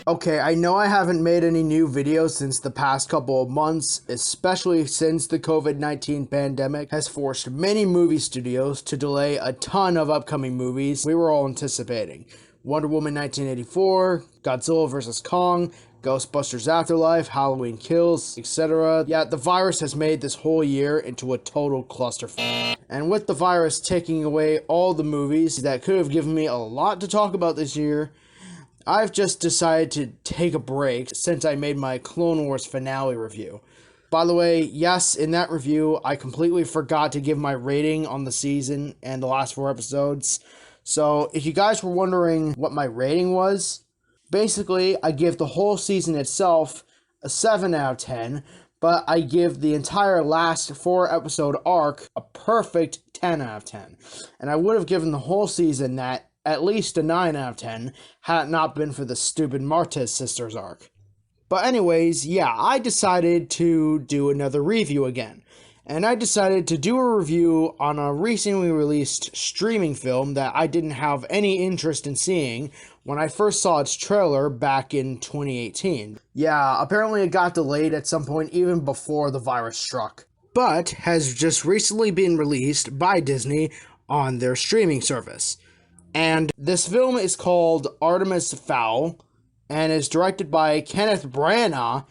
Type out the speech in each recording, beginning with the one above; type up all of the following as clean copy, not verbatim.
Okay, I know I haven't made any new videos since the past couple of months, especially since the COVID-19 pandemic has forced many movie studios to delay a ton of upcoming movies we were all anticipating. Wonder Woman 1984, Godzilla vs. Kong, Ghostbusters Afterlife, Halloween Kills, etc. Yeah, the virus has made this whole year into a total clusterfuck. And with the virus taking away all the movies that could have given me a lot to talk about this year, I've just decided to take a break since I made my Clone Wars finale review. By the way, yes, in that review, I completely forgot to give my rating on the season and the last 4 episodes. So, if you guys were wondering what my rating was, basically, I give the whole season itself a 7 out of 10, but I give the entire last 4 episode arc a perfect 10 out of 10. And I would have given the whole season that at least a 9 out of 10 had it not been for the stupid Martez sisters arc. But anyways, yeah, I decided to do another review again. And I decided to do a review on a recently released streaming film that I didn't have any interest in seeing when I first saw its trailer back in 2018. Yeah, apparently it got delayed at some point even before the virus struck, but has just recently been released by Disney on their streaming service. And this film is called Artemis, Fowl, and is directed by Kenneth Branagh,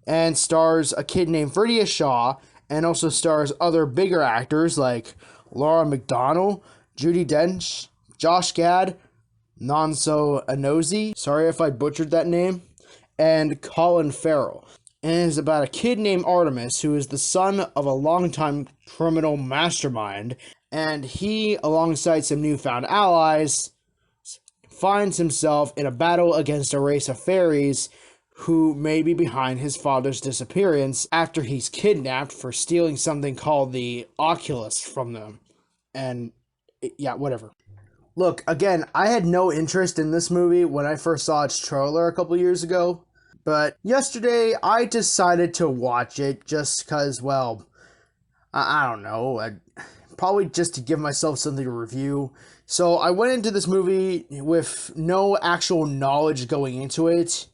and stars a kid named Fredia Shaw, and also stars other bigger actors like Laura McDonnell, Judi Dench, Josh Gad, Nonso Anozie, sorry if I butchered that name, and Colin Farrell. And it is about a kid named Artemis who is the son of a longtime criminal mastermind, and he, alongside some newfound allies, finds himself in a battle against a race of fairies who may be behind his father's disappearance after he's kidnapped for stealing something called the Oculus from them. And, yeah, whatever. Look, again, I had no interest in this movie when I first saw its trailer a couple years ago, but yesterday I decided to watch it just because, well, I don't know, probably just to give myself something to review. So I went into this movie with no actual knowledge going into it,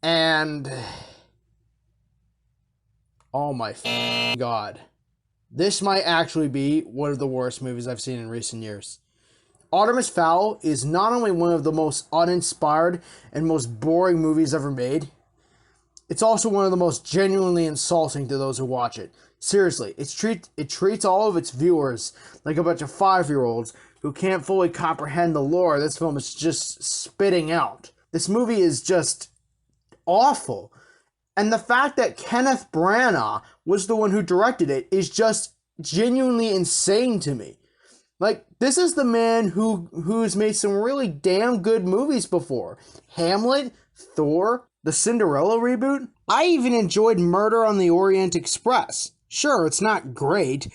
and oh my god, this might actually be one of the worst movies I've seen in recent years. Artemis Fowl is not only one of the most uninspired and most boring movies ever made, it's also one of the most genuinely insulting to those who watch it. Seriously, it treats all of its viewers like a bunch of 5-year-olds who can't fully comprehend the lore this film is just spitting out. This movie is just awful. And the fact that Kenneth Branagh was the one who directed it is just genuinely insane to me. Like, this is the man who's made some really damn good movies before. Hamlet, Thor, the Cinderella reboot. I even enjoyed Murder on the Orient Express. Sure, it's not great,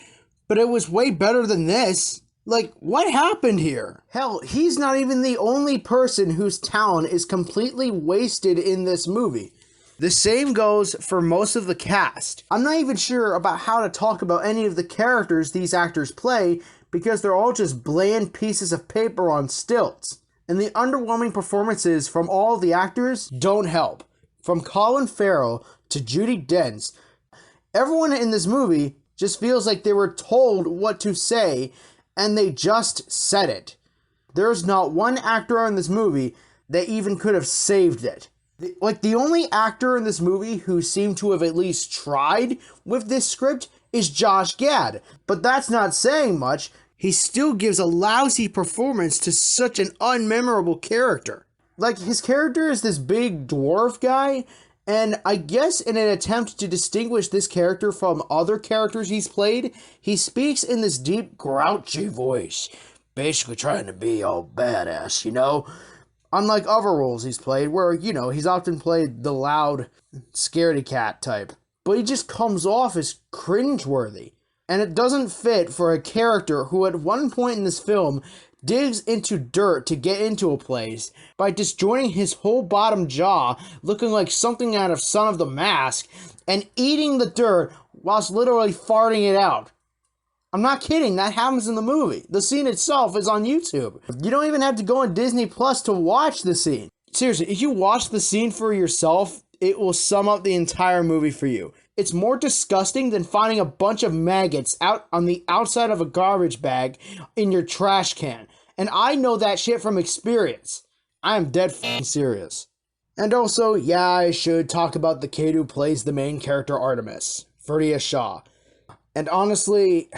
but it was way better than this. Like, what happened here? Hell, he's not even the only person whose talent is completely wasted in this movie. The same goes for most of the cast. I'm not even sure about how to talk about any of the characters these actors play because they're all just bland pieces of paper on stilts. And the underwhelming performances from all the actors don't help. From Colin Farrell to Judi Dench, everyone in this movie just feels like they were told what to say, and they just said it. There's not one actor in this movie that even could have saved it. The only actor in this movie who seemed to have at least tried with this script is Josh Gad, but that's not saying much. He still gives a lousy performance to such an unmemorable character. Like, his character is this big dwarf guy, and I guess in an attempt to distinguish this character from other characters he's played, he speaks in this deep, grouchy voice, basically trying to be all badass, you know? Unlike other roles he's played, where, you know, he's often played the loud, scaredy cat type. But he just comes off as cringeworthy. And it doesn't fit for a character who at one point in this film digs into dirt to get into a place by disjointing his whole bottom jaw, looking like something out of Son of the Mask, and eating the dirt whilst literally farting it out. I'm not kidding, that happens in the movie. The scene itself is on YouTube. You don't even have to go on Disney Plus to watch the scene. Seriously, if you watch the scene for yourself, it will sum up the entire movie for you. It's more disgusting than finding a bunch of maggots out on the outside of a garbage bag in your trash can. And I know that shit from experience. I am dead f***ing serious. And also, yeah, I should talk about the kid who plays the main character Artemis, Ferdia Shaw. And honestly,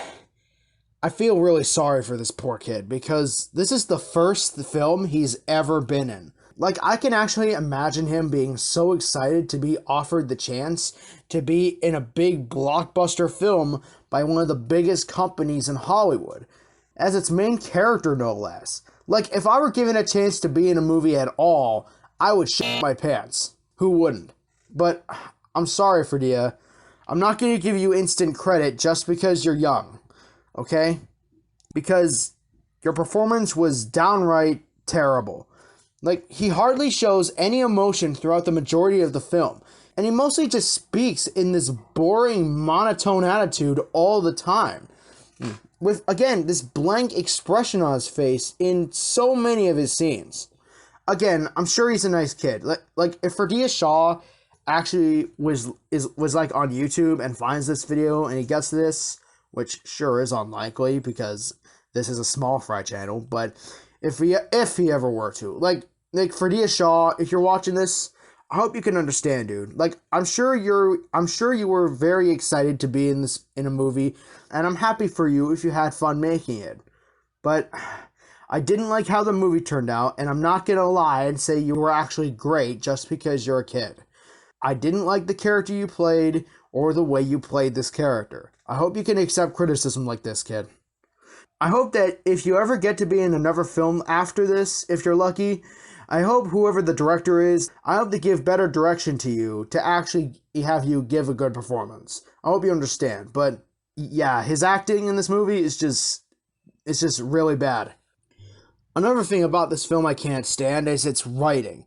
I feel really sorry for this poor kid because this is the first film he's ever been in. Like, I can actually imagine him being so excited to be offered the chance to be in a big blockbuster film by one of the biggest companies in Hollywood, as its main character, no less. Like, if I were given a chance to be in a movie at all, I would shit my pants. Who wouldn't? But I'm sorry, Ferdia. I'm not going to give you instant credit just because you're young, okay? Because your performance was downright terrible. Like, he hardly shows any emotion throughout the majority of the film, and he mostly just speaks in this boring, monotone attitude all the time. With, again, this blank expression on his face in so many of his scenes. Again, I'm sure he's a nice kid. Like if Ferdia Shaw actually was like on YouTube and finds this video and he gets this, which sure is unlikely because this is a small fry channel, but if he ever were to, like Ferdia Shaw, if you're watching this, I hope you can understand, dude. Like, I'm sure you were very excited to be in a movie, and I'm happy for you if you had fun making it. But I didn't like how the movie turned out, and I'm not gonna lie and say you were actually great just because you're a kid. I didn't like the character you played or the way you played this character. I hope you can accept criticism like this, kid. I hope that if you ever get to be in another film after this, if you're lucky, I hope whoever the director is, I hope they give better direction to you to actually have you give a good performance. I hope you understand. But yeah, his acting in this movie is just really bad. Another thing about this film I can't stand is its writing.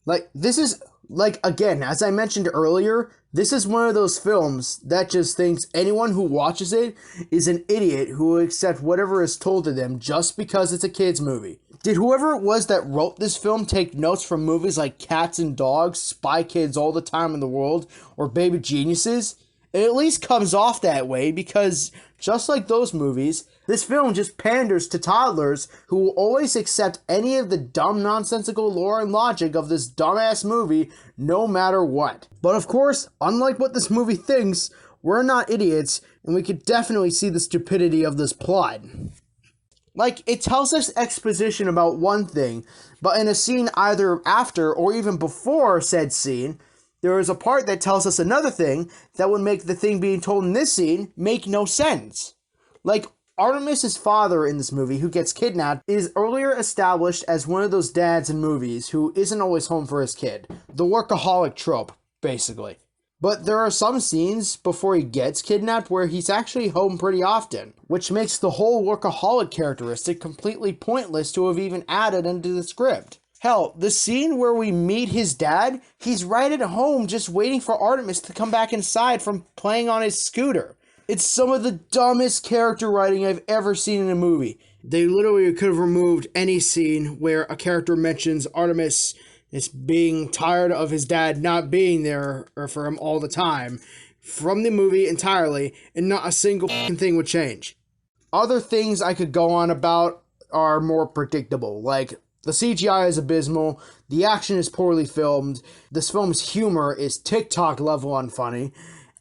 Like, this is, like, again, as I mentioned earlier, this is one of those films that just thinks anyone who watches it is an idiot who will accept whatever is told to them just because it's a kid's movie. Did whoever it was that wrote this film take notes from movies like Cats and Dogs, Spy Kids All the Time in the World, or Baby Geniuses? It at least comes off that way because, just like those movies, this film just panders to toddlers who will always accept any of the dumb, nonsensical lore and logic of this dumbass movie no matter what. But of course, unlike what this movie thinks, we're not idiots, and we could definitely see the stupidity of this plot. Like, it tells us exposition about one thing, but in a scene either after or even before said scene, there is a part that tells us another thing that would make the thing being told in this scene make no sense. Like, Artemis' father in this movie, who gets kidnapped, is earlier established as one of those dads in movies who isn't always home for his kid. The workaholic trope, basically. But there are some scenes before he gets kidnapped where he's actually home pretty often, which makes the whole workaholic characteristic completely pointless to have even added into the script. Hell, the scene where we meet his dad, he's right at home just waiting for Artemis to come back inside from playing on his scooter. It's some of the dumbest character writing I've ever seen in a movie. They literally could have removed any scene where a character mentions Artemis is being tired of his dad not being there or for him all the time from the movie entirely, and not a single thing would change. Other things I could go on about are more predictable, like the CGI is abysmal, the action is poorly filmed, this film's humor is TikTok level unfunny,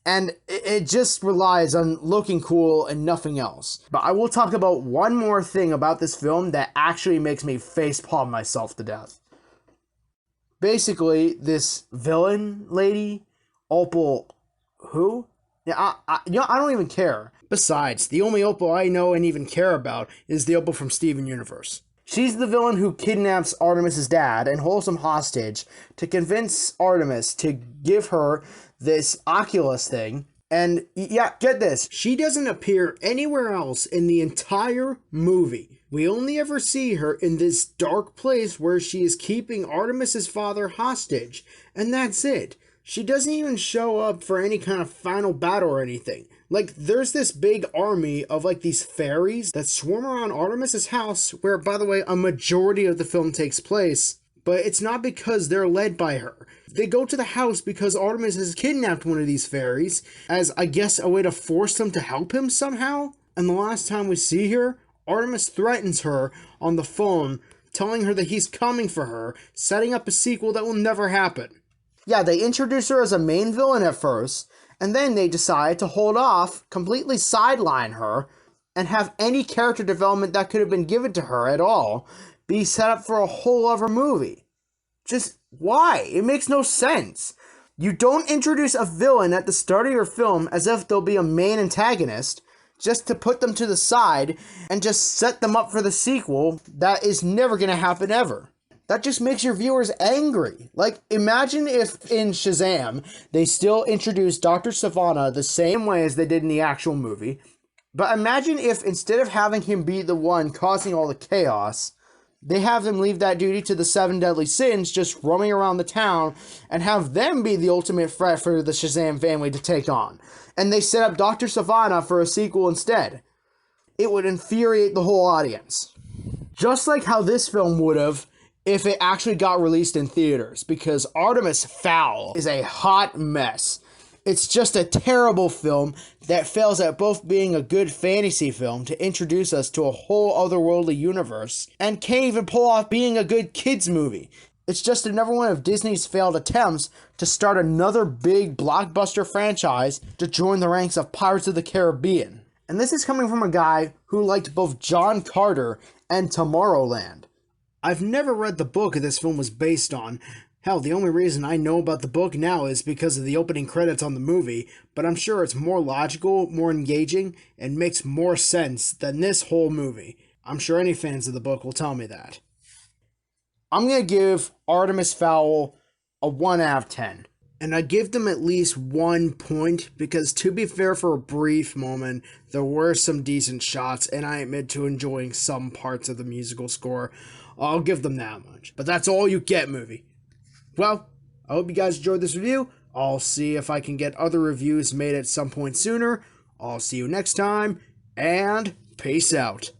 and it just relies on looking cool and nothing else. But I will talk about one more thing about this film that actually makes me facepalm myself to death. Basically, this villain lady, Opal, who? Yeah, I don't even care. Besides, the only Opal I know and even care about is the Opal from Steven Universe. She's the villain who kidnaps Artemis' dad and holds him hostage to convince Artemis to give her this Oculus thing. And yeah, get this, she doesn't appear anywhere else in the entire movie. We only ever see her in this dark place where she is keeping Artemis' father hostage, and that's it. She doesn't even show up for any kind of final battle or anything. Like, there's this big army of, like, these fairies that swarm around Artemis' house, where, by the way, a majority of the film takes place. but it's not because they're led by her. They go to the house because Artemis has kidnapped one of these fairies, as I guess a way to force them to help him somehow. And the last time we see her, Artemis threatens her on the phone, telling her that he's coming for her, setting up a sequel that will never happen. Yeah, they introduce her as a main villain at first, and then they decide to hold off, completely sideline her, and have any character development that could have been given to her at all be set up for a whole other movie. Just why? It makes no sense. You don't introduce a villain at the start of your film as if they'll be a main antagonist, just to put them to the side and just set them up for the sequel that is never going to happen ever. That just makes your viewers angry. Like, imagine if in Shazam, they still introduced Dr. Savannah the same way as they did in the actual movie. But imagine if instead of having him be the one causing all the chaos, they have him leave that duty to the 7 deadly sins just roaming around the town and have them be the ultimate threat for the Shazam family to take on. And they set up Dr. Savannah for a sequel instead. It would infuriate the whole audience. Just like how this film would have if it actually got released in theaters, because Artemis Fowl is a hot mess. It's just a terrible film that fails at both being a good fantasy film to introduce us to a whole otherworldly universe, and can't even pull off being a good kids movie. It's just another one of Disney's failed attempts to start another big blockbuster franchise to join the ranks of Pirates of the Caribbean. And this is coming from a guy who liked both John Carter and Tomorrowland. I've never read the book this film was based on. Hell, the only reason I know about the book now is because of the opening credits on the movie, but I'm sure it's more logical, more engaging, and makes more sense than this whole movie. I'm sure any fans of the book will tell me that. I'm going to give Artemis Fowl a 1 out of 10. And I give them at least 1 point, because to be fair, for a brief moment, there were some decent shots, and I admit to enjoying some parts of the musical score. I'll give them that much. But that's all you get, movie. Well, I hope you guys enjoyed this review. I'll see if I can get other reviews made at some point sooner. I'll see you next time, and peace out.